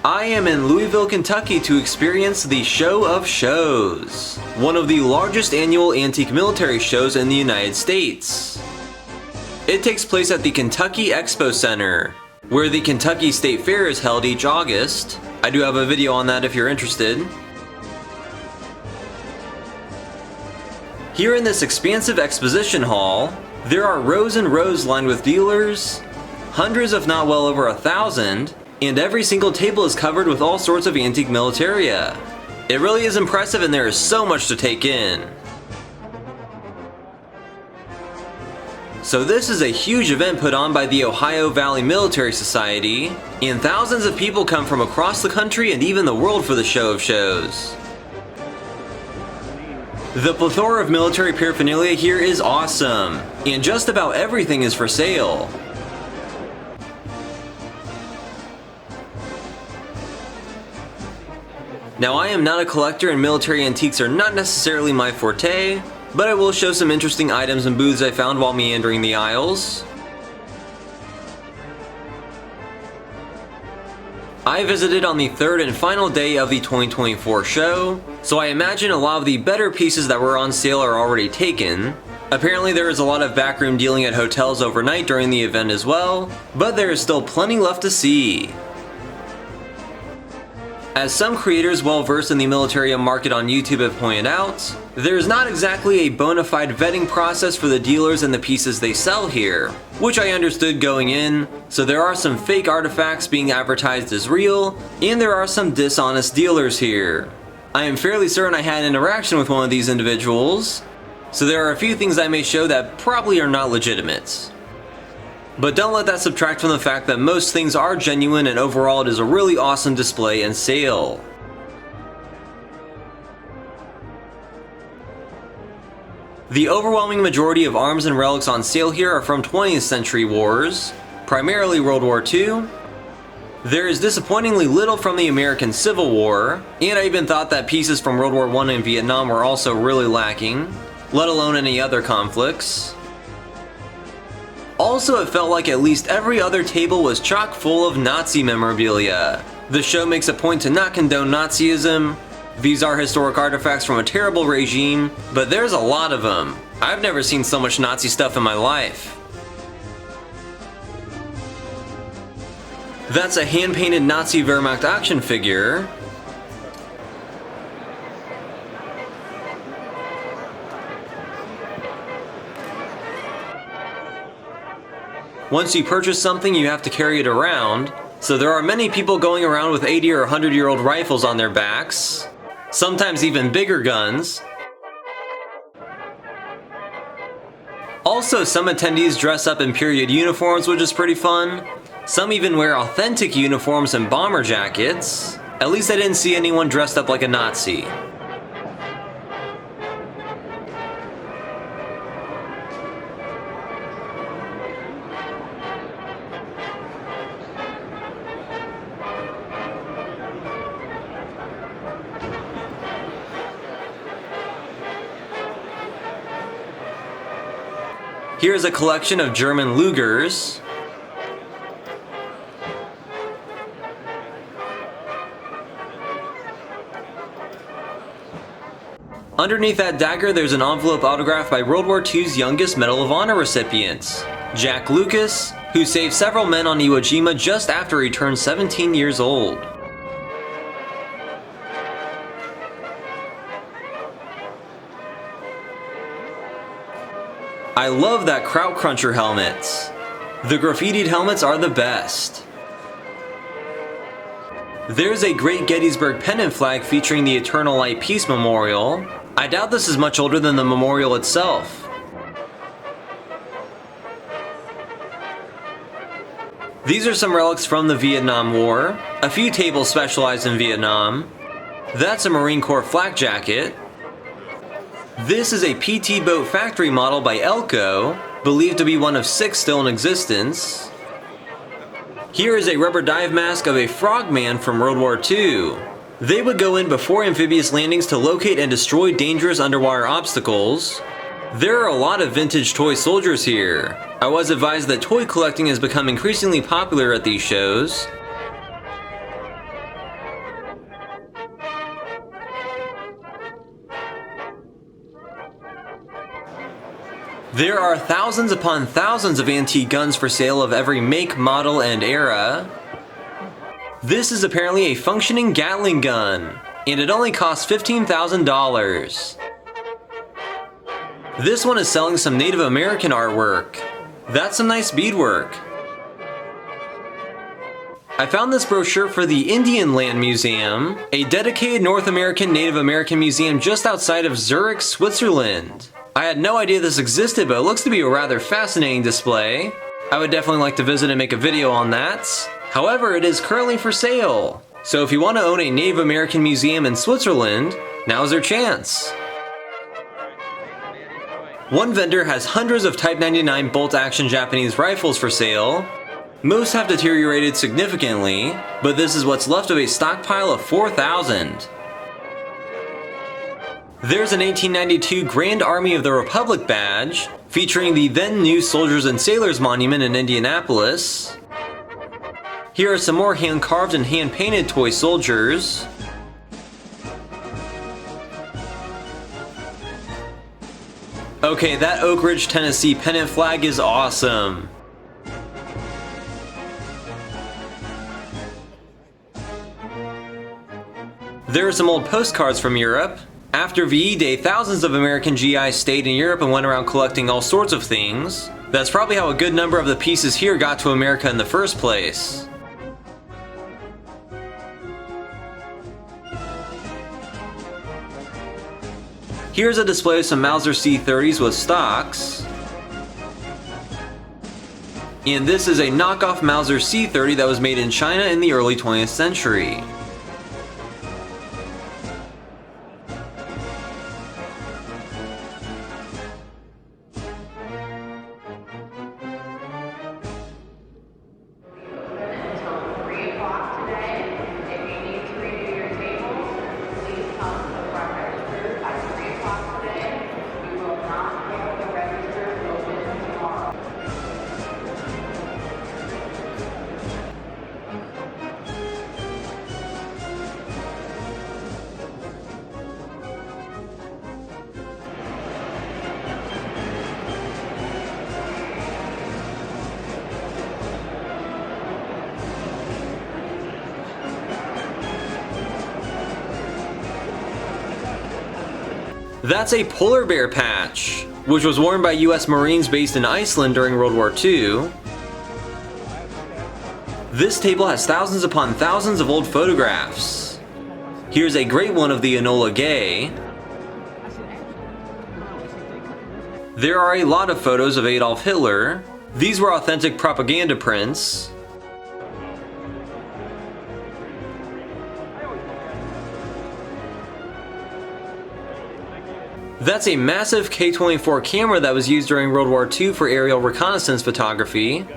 I am in Louisville, Kentucky to experience the Show of Shows, one of the largest annual antique military shows in the United States. It takes place at the Kentucky Expo Center, where the Kentucky State Fair is held each August. I do have a video on that if you're interested. Here in this expansive exposition hall, there are rows and rows lined with dealers, hundreds if not well over 1,000, and every single table is covered with all sorts of antique militaria. It really is impressive and there is so much to take in. So this is a huge event put on by the Ohio Valley Military Society, and thousands of people come from across the country and even the world for the Show of Shows. The plethora of military paraphernalia here is awesome, and just about everything is for sale. Now I am not a collector and military antiques are not necessarily my forte, but I will show some interesting items and booths I found while meandering the aisles. I visited on the third and final day of the 2024 show, so I imagine a lot of the better pieces that were on sale are already taken. Apparently there is a lot of backroom dealing at hotels overnight during the event as well, but there is still plenty left to see. As some creators well versed in the military market on YouTube have pointed out, there is not exactly a bona fide vetting process for the dealers and the pieces they sell here, which I understood going in, so there are some fake artifacts being advertised as real, and there are some dishonest dealers here. I am fairly certain I had an interaction with one of these individuals, so there are a few things I may show that probably are not legitimate. But don't let that subtract from the fact that most things are genuine and overall it is a really awesome display and sale. The overwhelming majority of arms and relics on sale here are from 20th century wars, primarily World War II. There is disappointingly little from the American Civil War, and I even thought that pieces from World War I and Vietnam were also really lacking, let alone any other conflicts. Also, it felt like at least every other table was chock full of Nazi memorabilia. The show makes a point to not condone Nazism. These are historic artifacts from a terrible regime, but there's a lot of them. I've never seen so much Nazi stuff in my life. That's a hand-painted Nazi Wehrmacht action figure. Once you purchase something, you have to carry it around, so there are many people going around with 80 or 100-year-old rifles on their backs, sometimes even bigger guns. Also, some attendees dress up in period uniforms, which is pretty fun. Some even wear authentic uniforms and bomber jackets. At least I didn't see anyone dressed up like a Nazi. Here's a collection of German Lugers. Underneath that dagger, there's an envelope autographed by World War II's youngest Medal of Honor recipient, Jack Lucas, who saved several men on Iwo Jima just after he turned 17 years old. I love that Kraut Cruncher helmet. The graffitied helmets are the best. There's a Great Gettysburg pennant flag featuring the Eternal Light Peace Memorial. I doubt this is much older than the memorial itself. These are some relics from the Vietnam War. A few tables specialized in Vietnam. That's a Marine Corps flak jacket. This is a PT boat factory model by Elco, believed to be one of 6 still in existence. Here is a rubber dive mask of a frogman from World War II. They would go in before amphibious landings to locate and destroy dangerous underwater obstacles. There are a lot of vintage toy soldiers here. I was advised that toy collecting has become increasingly popular at these shows. There are thousands upon thousands of antique guns for sale of every make, model, and era. This is apparently a functioning Gatling gun, and it only costs $15,000. This one is selling some Native American artwork. That's some nice beadwork. I found this brochure for the Indian Land Museum, a dedicated North American Native American museum just outside of Zurich, Switzerland. I had no idea this existed, but it looks to be a rather fascinating display. I would definitely like to visit and make a video on that. However, it is currently for sale. So if you want to own a Native American museum in Switzerland, now's your chance. One vendor has hundreds of Type 99 bolt-action Japanese rifles for sale. Most have deteriorated significantly, but this is what's left of a stockpile of 4,000. There's an 1892 Grand Army of the Republic badge, featuring the then new Soldiers and Sailors Monument in Indianapolis. Here are some more hand-carved and hand-painted toy soldiers. Okay, that Oak Ridge, Tennessee pennant flag is awesome. There are some old postcards from Europe. After VE Day, thousands of American GIs stayed in Europe and went around collecting all sorts of things. That's probably how a good number of the pieces here got to America in the first place. Here's a display of some Mauser C-30s with stocks. And this is a knockoff Mauser C-30 that was made in China in the early 20th century. That's a polar bear patch, which was worn by US Marines based in Iceland during World War II. This table has thousands upon thousands of old photographs. Here's a great one of the Enola Gay. There are a lot of photos of Adolf Hitler. These were authentic propaganda prints. That's a massive K-24 camera that was used during World War II for aerial reconnaissance photography.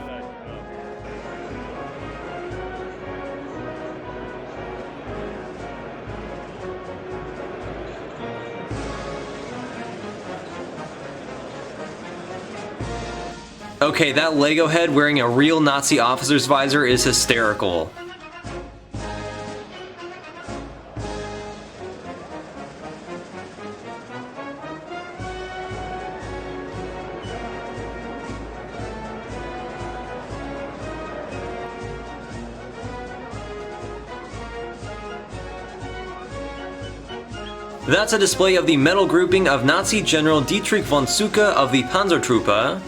Okay, that Lego head wearing a real Nazi officer's visor is hysterical. That's a display of the medal grouping of Nazi General Dietrich von Sucke of the Panzertruppe.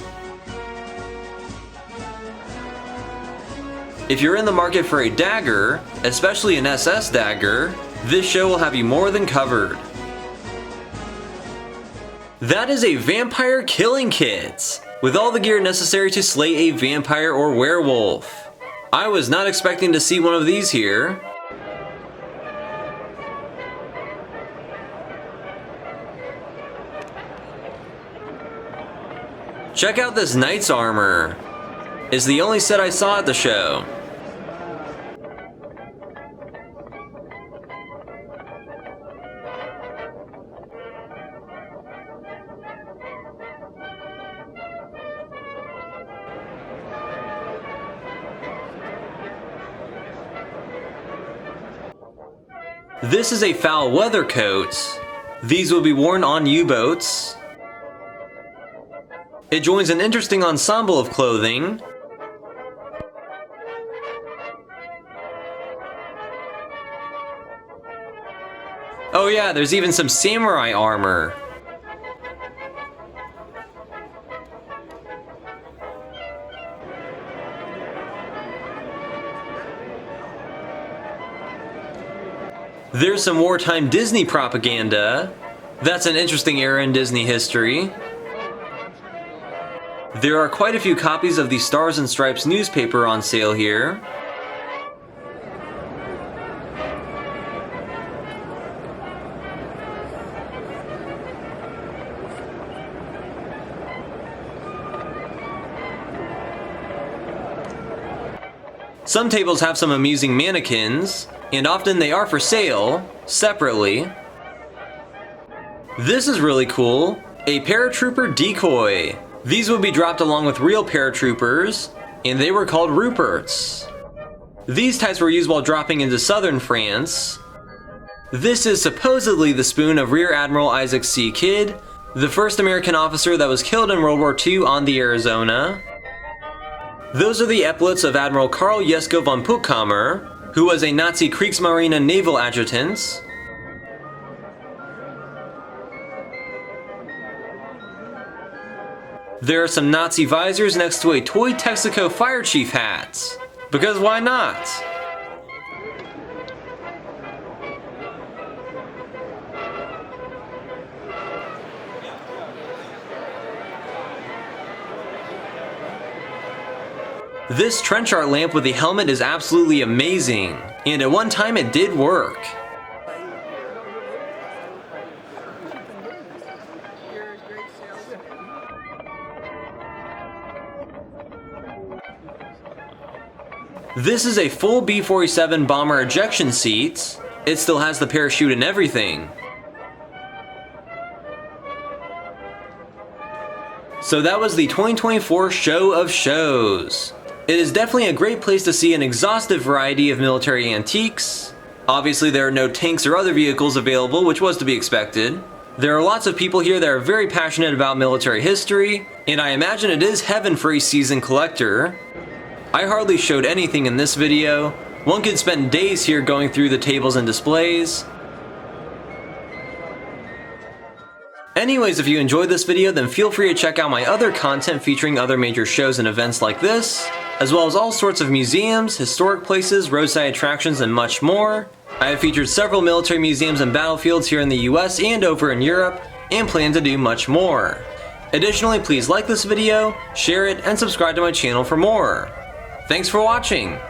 If you're in the market for a dagger, especially an SS dagger, this show will have you more than covered. That is a vampire killing kit, with all the gear necessary to slay a vampire or werewolf. I was not expecting to see one of these here. Check out this knight's armor. It's the only set I saw at the show. This is a foul weather coat. These will be worn on U-boats. It joins an interesting ensemble of clothing. Oh yeah, there's even some samurai armor. There's some wartime Disney propaganda. That's an interesting era in Disney history. There are quite a few copies of the Stars and Stripes newspaper on sale here. Some tables have some amusing mannequins, and often they are for sale, separately. This is really cool, a paratrooper decoy. These would be dropped along with real paratroopers, and they were called Ruperts. These types were used while dropping into southern France. This is supposedly the spoon of Rear Admiral Isaac C. Kidd, the first American officer that was killed in World War II on the Arizona. Those are the epaulets of Admiral Karl Jesko von Puttkamer, who was a Nazi Kriegsmarine naval adjutant. There are some Nazi visors next to a toy Texaco fire chief hat. Because why not? This trench art lamp with the helmet is absolutely amazing, and at one time it did work. This is a full B-47 bomber ejection seat. It still has the parachute and everything. So that was the 2024 Show of Shows. It is definitely a great place to see an exhaustive variety of military antiques. Obviously there are no tanks or other vehicles available, which was to be expected. There are lots of people here that are very passionate about military history, and I imagine it is heaven for a seasoned collector. I hardly showed anything in this video. One could spend days here going through the tables and displays. Anyways, if you enjoyed this video, then feel free to check out my other content featuring other major shows and events like this, as well as all sorts of museums, historic places, roadside attractions, and much more. I have featured several military museums and battlefields here in the US and over in Europe, and plan to do much more. Additionally, please like this video, share it, and subscribe to my channel for more. Thanks for watching!